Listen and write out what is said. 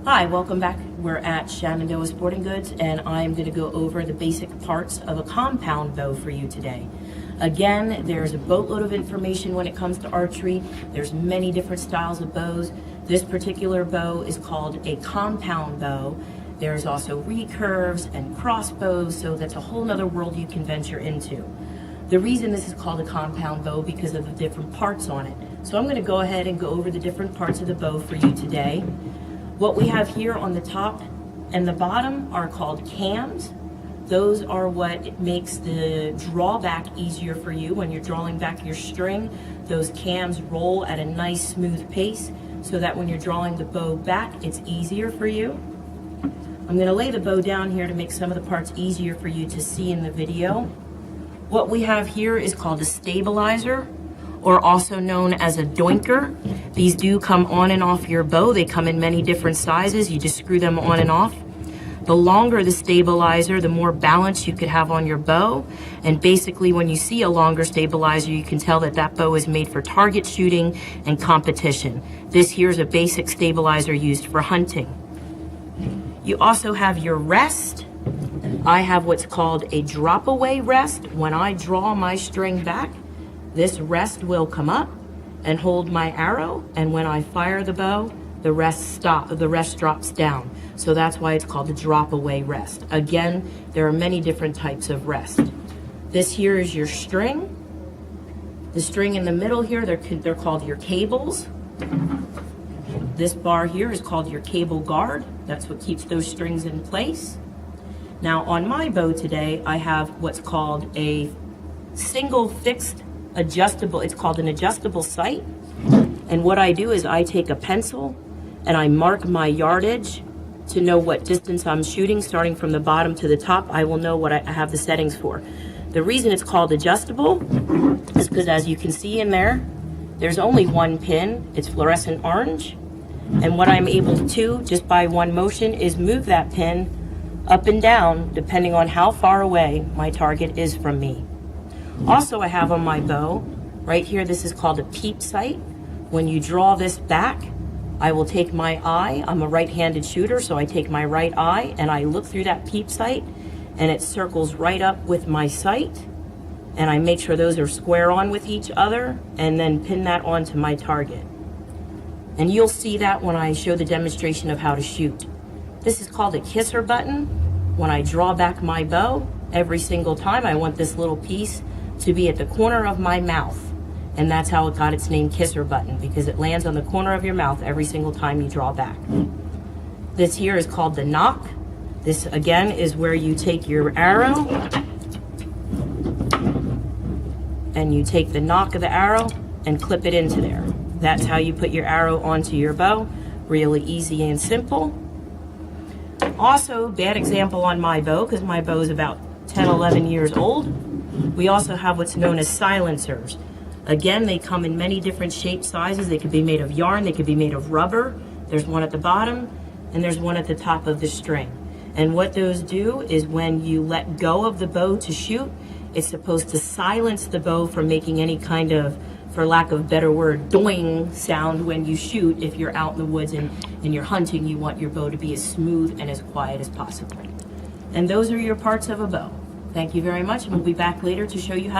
Hi, welcome back. We're at Shenandoah Sporting Goods, and I'm going to go over the basic parts of a compound bow for you today. Again, there's a boatload of information when it comes to archery. There's many different styles of bows. This particular bow is called a compound bow. There's also recurves and crossbows, so that's a whole nother world you can venture into. The reason this is called a compound bow because of the different parts on it. So I'm going to go ahead and go over the different parts of the bow for you today. What we have here on the top and the bottom are called cams. Those are what makes the drawback easier for you when you're drawing back your string. Those cams roll at a nice smooth pace so that when you're drawing the bow back, it's easier for you. I'm going to lay the bow down here to make some of the parts easier for you to see in the video. What we have here is called a stabilizer, or also known as a doinker. These do come on and off your bow. They come in many different sizes. You just screw them on and off. The longer the stabilizer, the more balance you could have on your bow. And basically when you see a longer stabilizer, you can tell that that bow is made for target shooting and competition. This here is a basic stabilizer used for hunting. You also have your rest. I have what's called a drop away rest. When I draw my string back, this rest will come up and hold my arrow, and when I fire the bow, the rest drops down. So that's why it's called the drop away rest. Again, there are many different types of rest. This here is your string. The string in the middle here, they're called your cables. This bar here is called your cable guard. That's what keeps those strings in place. Now on my bow today, I have what's called a single fixed adjustable, it's called an adjustable sight. And what I do is I take a pencil and I mark my yardage to know what distance I'm shooting, starting from the bottom to the top. I will know what I have the settings for. The reason it's called adjustable is because, as you can see in there, there's only one pin. It's fluorescent orange. And what I'm able to, just by one motion, is move that pin up and down depending on how far away my target is from me. Also, I have on my bow, right here, this is called a peep sight. When you draw this back, I will take my eye. I'm a right-handed shooter, so I take my right eye and I look through that peep sight, and it circles right up with my sight, and I make sure those are square on with each other, and then pin that onto my target. And you'll see that when I show the demonstration of how to shoot. This is called a kisser button. When I draw back my bow, every single time I want this little piece to be at the corner of my mouth. And that's how it got its name, kisser button, because it lands on the corner of your mouth every single time you draw back. This here is called the knock. This again is where you take your arrow and you take the knock of the arrow and clip it into there. That's how you put your arrow onto your bow. Really easy and simple. Also, bad example on my bow, because my bow is about 10, 11 years old. We also have what's known as silencers. Again, they come in many different shapes, sizes. They could be made of yarn, they could be made of rubber. There's one at the bottom and there's one at the top of the string. And what those do is when you let go of the bow to shoot, it's supposed to silence the bow from making any kind of, for lack of a better word, doing sound when you shoot. If you're out in the woods and you're hunting, you want your bow to be as smooth and as quiet as possible. And those are your parts of a bow. Thank you very much, and we'll be back later to show you how to